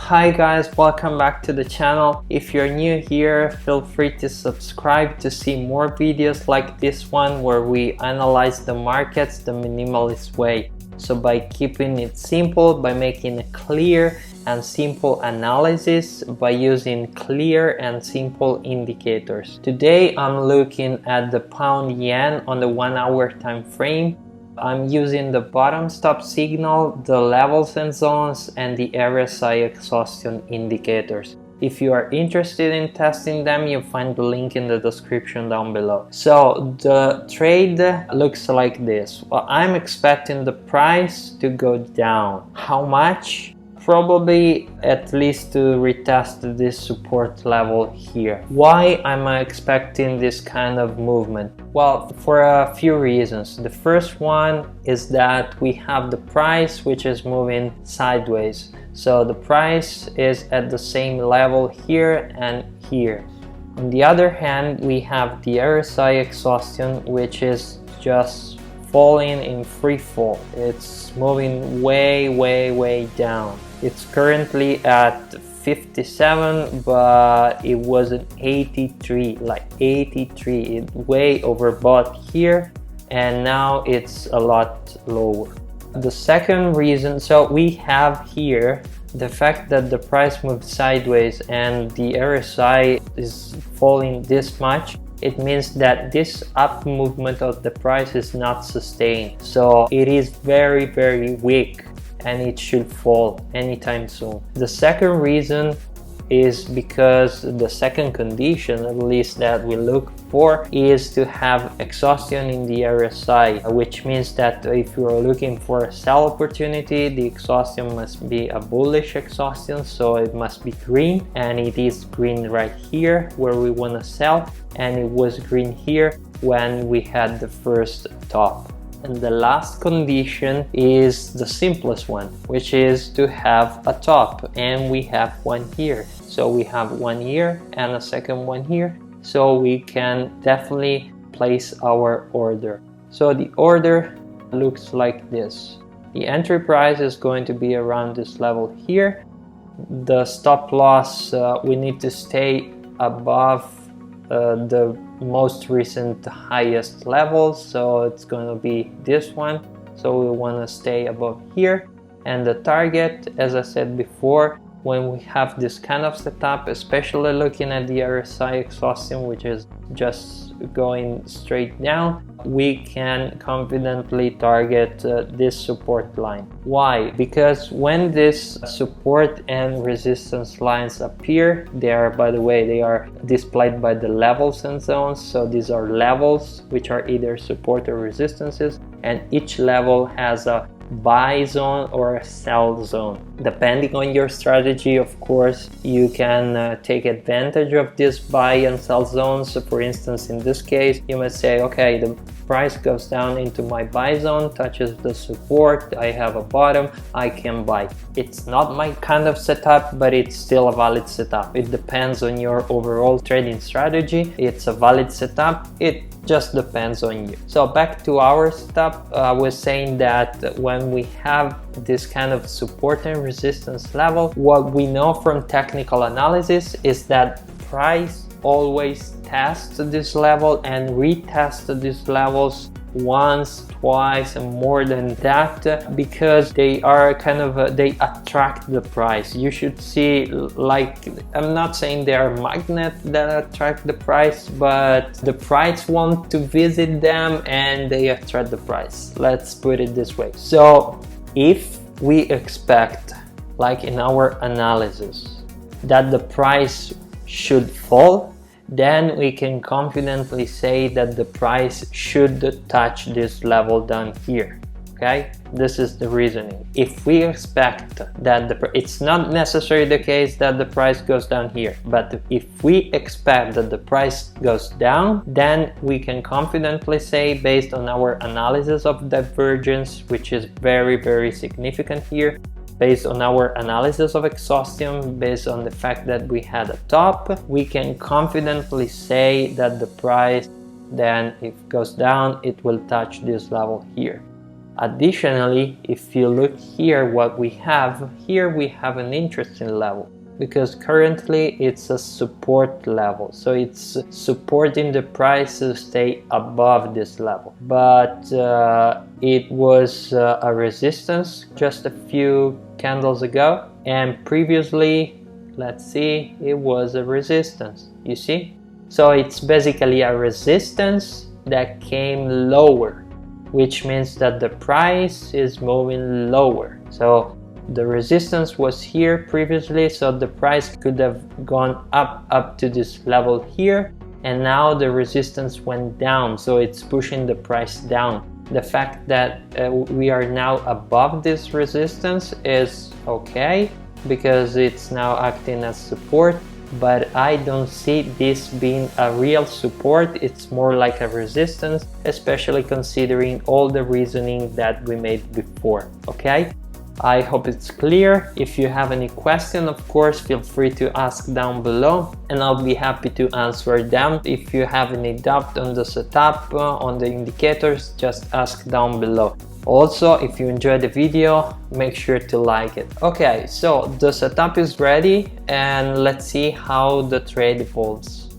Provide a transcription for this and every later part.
Hi guys, welcome back to the channel. If you're new here, feel free to subscribe to see more videos like this one where we analyze the markets the minimalist way. So by keeping it simple, by making a clear and simple analysis, by using clear and simple indicators. Today I'm looking at the pound yen on the 1 hour time frame. I'm using the bottom stop signal, the levels and zones, and the RSI Exhaustion indicators. If you are interested in testing them, you'll find the link in the description down below. So the trade looks like this. Well, I'm expecting the price to go down. How much? Probably at least to retest this support level here. Why am I expecting this kind of movement? Well, for a few reasons. The first one is that we have the price which is moving sideways. So the price is at the same level here and here. On the other hand, we have the RSI Exhaustion, which is just falling in free fall. It's moving way down. It's currently at 57, but it was an 83, like 83. It way overbought here, and now it's a lot lower. The second reason, so we have here the fact that the price moved sideways and the RSI is falling this much. It means that this up movement of the price is not sustained. So it is very weak and it should fall anytime soon. The second reason is because the second condition, at least that we look for, is to have exhaustion in the RSI, which means that if you are looking for a sell opportunity, the exhaustion must be a bullish exhaustion, so it must be green, and it is green right here where we want to sell, and it was green here when we had the first top. And the last condition is the simplest one, which is to have a top, and we have one here. So we have one here and a second one here, so we can definitely place our order. So the order looks like this. The entry price is going to be around this level here. The stop loss, we need to stay above the most recent highest level, so it's going to be this one, so we want to stay above here. And the target, as I said before, when we have this kind of setup, especially looking at the RSI Exhaustion, which is just going straight down, we can confidently target this support line. Why? Because when this support and resistance lines appear, they are, by the way, they are displayed by the levels and zones. So these are levels which are either support or resistances, and each level has a buy zone or a sell zone. Depending on your strategy, of course, you can take advantage of this buy and sell zones. So for instance, in this case, you might say, okay, the price goes down into my buy zone, touches the support, I have a bottom, I can buy. It's not my kind of setup, but it's still a valid setup. It depends on your overall trading strategy. It's a valid setup. It just depends on you. So back to our setup, I was saying that when we have this kind of support and resistance level, what we know from technical analysis is that price always tests this level and retests these levels once, twice, and more than that, because they are kind of they attract the price. You should see, like, I'm not saying they are magnets that attract the price, but the price want to visit them and they attract the price. Let's put it this way. So if we expect, like in our analysis, that the price should fall, then we can confidently say that the price should touch this level down here. Okay, this is the reasoning. If we expect that it's not necessarily the case that the price goes down here, but if we expect that the price goes down, then we can confidently say, based on our analysis of divergence, which is very significant here, based on our analysis of exhaustion, based on the fact that we had a top, we can confidently say that the price, then if it goes down, it will touch this level here. Additionally, if you look here, what we have here, we have an interesting level, because currently it's a support level, so it's supporting the price to stay above this level. But it was a resistance just a few candles ago, and previously, let's see, it was a resistance, you see? So it's basically a resistance that came lower, which means that the price is moving lower. So the resistance was here previously, so the price could have gone up to this level here, and now the resistance went down, so it's pushing the price down. The fact that we are now above this resistance is okay, because it's now acting as support, but I don't see this being a real support. It's more like a resistance, especially considering all the reasoning that we made before. Okay, I hope it's clear. If you have any question, of course, feel free to ask down below, and I'll be happy to answer them. If you have any doubt on the setup, on the indicators, just ask down below. Also, if you enjoyed the video, make sure to like it. Okay, so the setup is ready, and let's see how the trade evolves.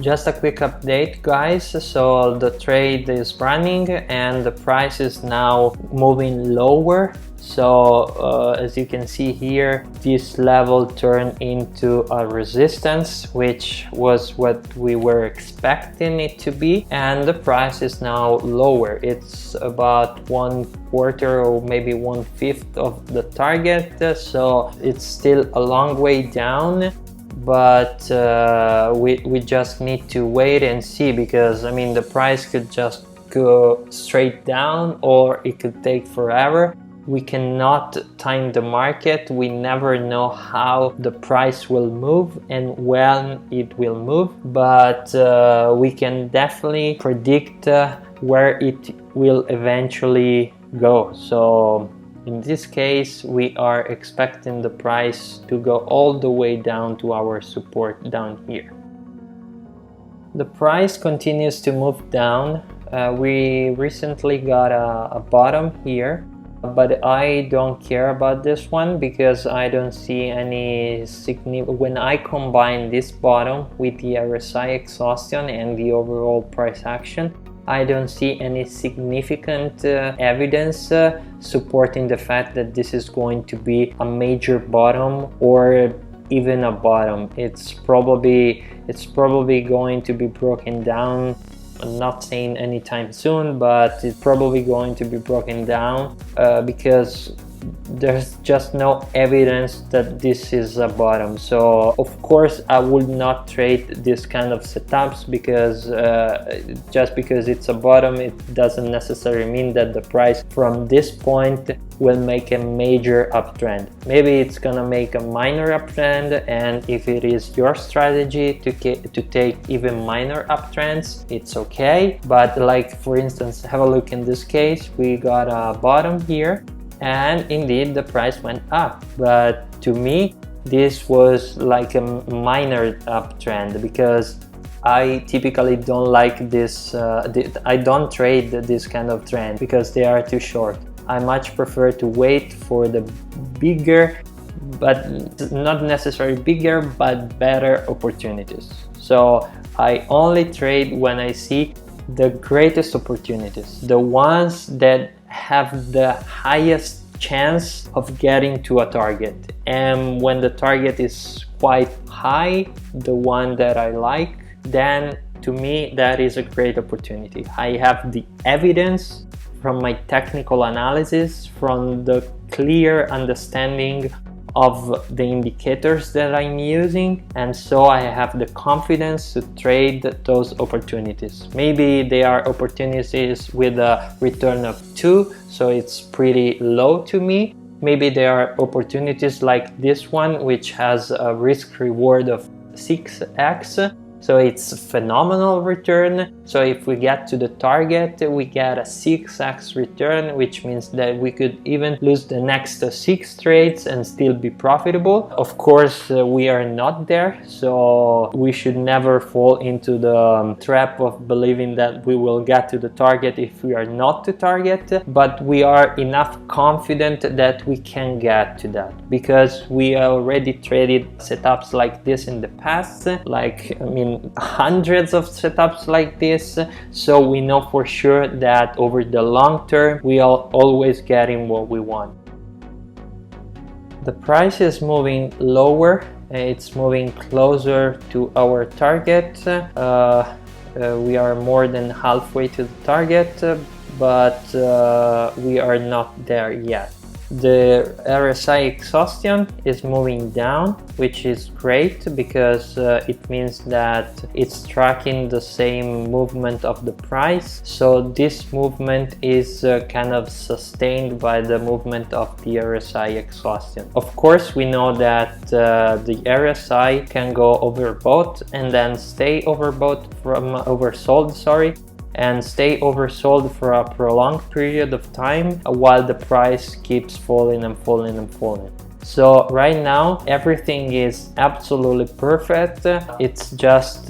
Just a quick update, guys. So the trade is running and the price is now moving lower. So as you can see here, this level turned into a resistance, which was what we were expecting it to be, and the price is now lower. It's about 1/4 or maybe 1/5 of the target, so it's still a long way down. But we just need to wait and see, because I mean, the price could just go straight down or it could take forever. We cannot time the market. We never know how the price will move and when it will move, but we can definitely predict where it will eventually go. So in this case, we are expecting the price to go all the way down to our support down here. The price continues to move down. We recently got a bottom here, but I don't care about this one, because I don't see any significant. When I combine this bottom with the RSI Exhaustion and the overall price action, I don't see any significant evidence supporting the fact that this is going to be a major bottom or even a bottom. It's probably going to be broken down. I'm not saying anytime soon, but it's probably going to be broken down because there's just no evidence that this is a bottom. So of course I would not trade this kind of setups, because just because it's a bottom, it doesn't necessarily mean that the price from this point will make a major uptrend. Maybe it's gonna make a minor uptrend, and if it is your strategy to take even minor uptrends, it's okay. But like, for instance, have a look in this case. We got a bottom here, and indeed the price went up, but to me this was like a minor uptrend, because I typically don't like this. I don't trade this kind of trend because they are too short. I much prefer to wait for the bigger, but not necessarily bigger, but better opportunities. So I only trade when I see the greatest opportunities, the ones that have the highest chance of getting to a target. And when the target is quite high, the one that I like, then to me that is a great opportunity. I have the evidence from my technical analysis, from the clear understanding of the indicators that I'm using, and so I have the confidence to trade those opportunities. Maybe they are opportunities with a return of 2, so it's pretty low to me. Maybe there are opportunities like this one, which has a risk reward of 6x, so it's a phenomenal return. So if we get to the target, we get a 6x return, which means that we could even lose the next 6 trades and still be profitable. Of course, we are not there, so we should never fall into the trap of believing that we will get to the target if we are not to target, but we are enough confident that we can get to that because we already traded setups like this in the past, like hundreds of setups like this. So we know for sure that over the long term we are always getting what we want. The price is moving lower, it's moving closer to our target. We are more than halfway to the target, but we are not there yet. The RSI Exhaustion is moving down, which is great because it means that it's tracking the same movement of the price. So this movement is kind of sustained by the movement of the RSI Exhaustion. Of course, we know that the RSI can go overbought and then stay oversold, and stay oversold for a prolonged period of time while the price keeps falling and falling and falling. So right now everything is absolutely perfect. It's just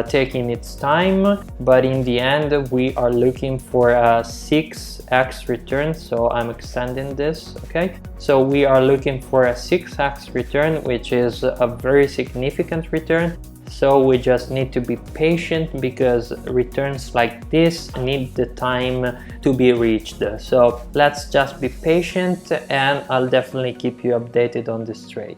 taking its time, but in the end we are looking for a 6x return. So I'm extending this, okay? So we are looking for a 6x return, which is a very significant return. So we just need to be patient because returns like this need the time to be reached. So let's just be patient and I'll definitely keep you updated on this trade.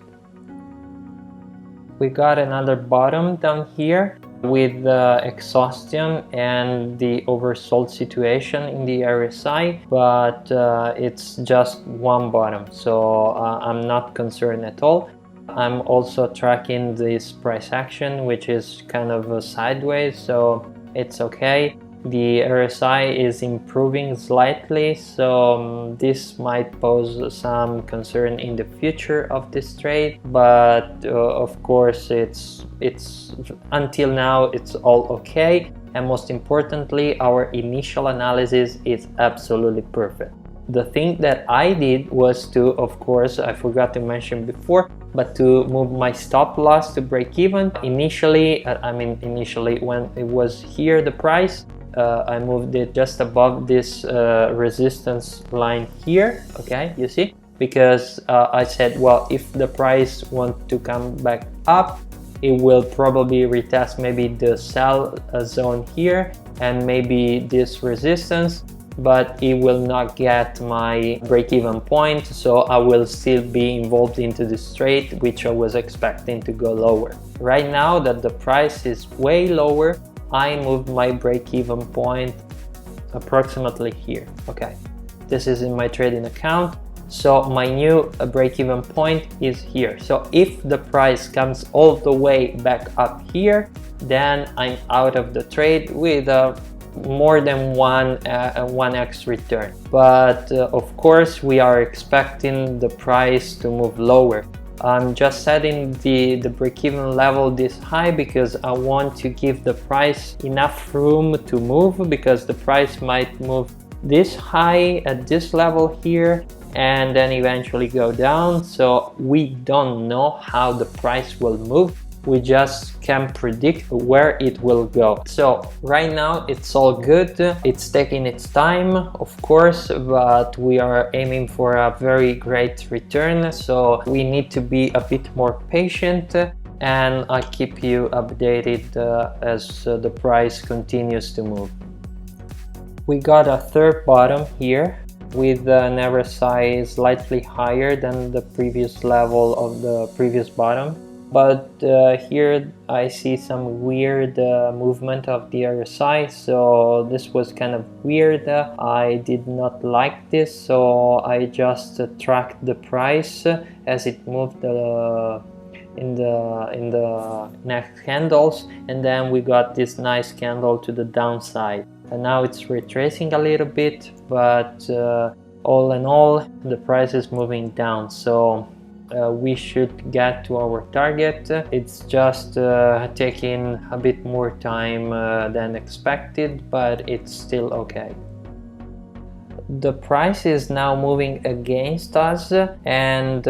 We got another bottom down here with the exhaustion and the oversold situation in the RSI, but it's just one bottom, so I'm not concerned at all. I'm also tracking this price action, which is kind of sideways, so it's okay. The RSI is improving slightly, so this might pose some concern in the future of this trade, but of course it's until now it's all okay, and most importantly our initial analysis is absolutely perfect. The thing that I did was to, of course, I forgot to mention before, but to move my stop loss to break even. Initially when it was here, the price, I moved it just above this resistance line here, okay, you see, because I said, well, if the price wants to come back up, it will probably retest maybe the sell zone here and maybe this resistance, but it will not get my break-even point, so I will still be involved into this trade, which I was expecting to go lower. Right now that the price is way lower, I moved my break-even point approximately here. Okay, this is in my trading account, so my new break-even point is here. So if the price comes all the way back up here, then I'm out of the trade with a more than 1x return. But of course we are expecting the price to move lower. I'm just setting the break-even level this high because I want to give the price enough room to move, because the price might move this high at this level here and then eventually go down. So we don't know how the price will move, we just can predict where it will go. So right now it's all good, it's taking its time of course, but we are aiming for a very great return, so we need to be a bit more patient, and I'll keep you updated as the price continues to move. We got a third bottom here with an RSI slightly higher than the previous level of the previous bottom. But here I see some weird movement of the RSI, so this was kind of weird. I did not like this, so I just tracked the price as it moved in the next candles, and then we got this nice candle to the downside. And now it's retracing a little bit, but all in all the price is moving down. So we should get to our target. It's just taking a bit more time than expected, but it's still okay. The price is now moving against us, and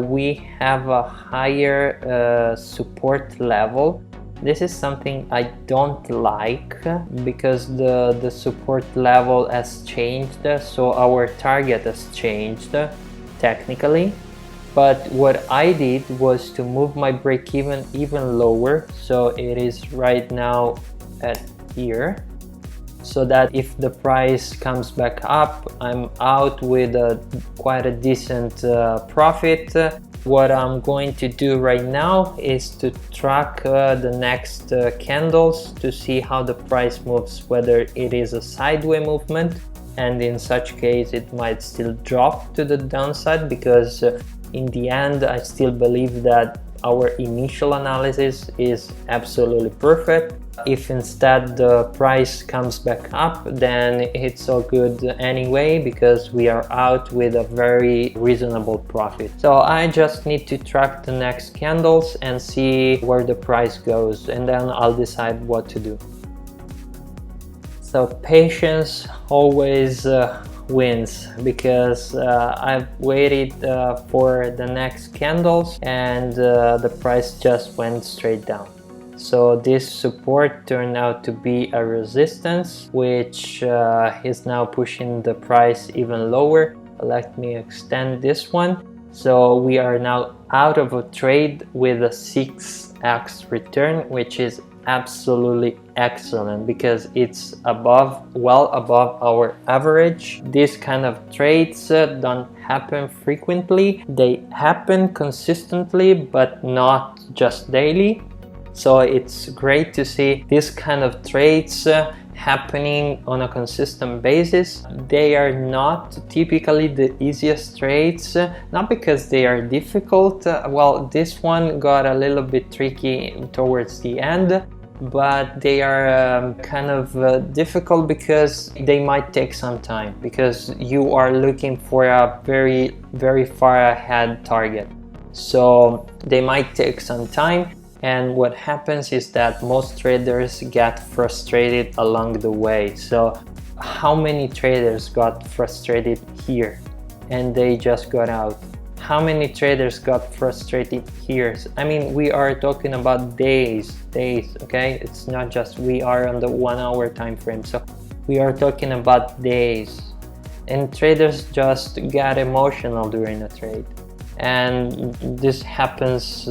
we have a higher support level. This is something I don't like, because the support level has changed, so our target has changed technically. But what I did was to move my break-even even lower, so it is right now at here, so that if the price comes back up, I'm out with quite a decent profit. What I'm going to do right now is to track the next candles to see how the price moves, whether it is a sideways movement, and in such case it might still drop to the downside, because in the end I still believe that our initial analysis is absolutely perfect. If instead the price comes back up, then it's all good anyway, because we are out with a very reasonable profit. So I just need to track the next candles and see where the price goes, and then I'll decide what to do. So patience always wins, because I've waited for the next candles, and the price just went straight down. So this support turned out to be a resistance, which is now pushing the price even lower. Let me extend this one. So we are now out of a trade with a 6x return, which is absolutely excellent, because it's well above our average. These kind of trades don't happen frequently. They happen consistently, but not just daily. So it's great to see this kind of trades happening on a consistent basis. They are not typically the easiest trades, not because they are difficult. Well, this one got a little bit tricky towards the end, but they are kind of difficult because they might take some time, because you are looking for a very far ahead target. So they might take some time. And what happens is that most traders get frustrated along the way. So how many traders got frustrated here and they just got out? How many traders got frustrated here? I mean, we are talking about days, okay? It's not just, we are on the 1 hour time frame. So we are talking about days. And traders just get emotional during a trade. And this happens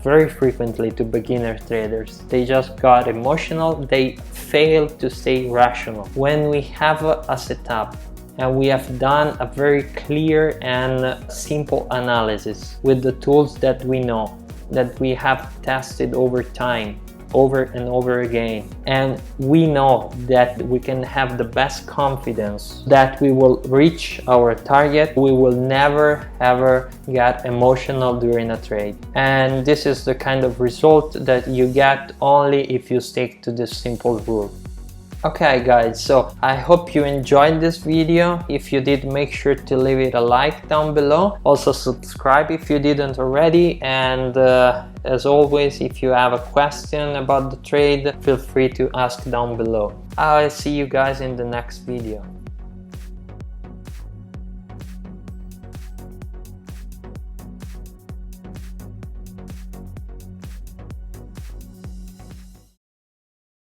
very frequently to beginner traders. They just got emotional, they fail to stay rational. When we have a setup and we have done a very clear and simple analysis with the tools that we know, that we have tested over time, over and over again, and we know that we can have the best confidence that we will reach our target, we will never ever get emotional during a trade. And this is the kind of result that you get only if you stick to this simple rule. Okay guys, so I hope you enjoyed this video. If you did, make sure to leave it a like down below. Also subscribe if you didn't already, and as always, if you have a question about the trade, feel free to ask down below. I'll see you guys in the next video.